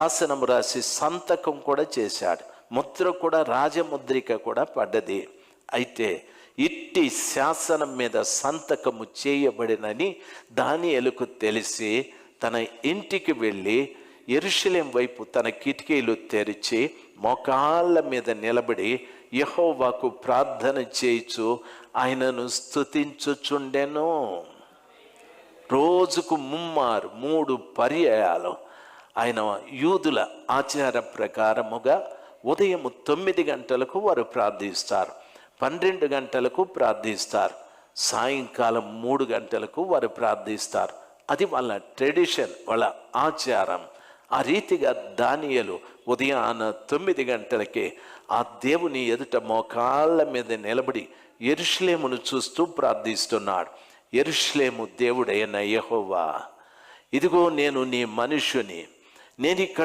శాసనం రాసి సంతకం కూడా చేశాడు. ముద్ర కూడా, రాజముద్రిక కూడా పడ్డది. అయితే ఇట్టి శాసనం మీద సంతకము చేయబడినని దానియేలుకు తెలిసి తన ఇంటికి వెళ్ళి యెరూషలేము వైపు తన కిటికీలు తెరిచి మోకాళ్ళ మీద నిలబడి యెహోవాకు ప్రార్థన చేయుచు ఆయనను స్తుతించుచుండెను. రోజుకు 3 పర్యాయాలు ఆయన యూదుల ఆచార ప్రకారముగా ఉదయం 9 గంటలకు వారు ప్రార్థిస్తారు, 12 గంటలకు ప్రార్థిస్తారు, సాయంకాలం 3 గంటలకు వారు ప్రార్థిస్తారు. అది వాళ్ళ ట్రెడిషన్, వాళ్ళ ఆచారం. ఆ రీతిగా దానియేలు ఉదయాన 9 గంటలకే ఆ దేవుని ఎదుట మోకాళ్ళ మీద నిలబడి యెరూషలేమును చూస్తూ ప్రార్థిస్తున్నాడు. యెరూషలేము దేవుడైన యెహోవా, ఇదిగో నేను నీ మనుష్యుని, నేను ఇక్కడ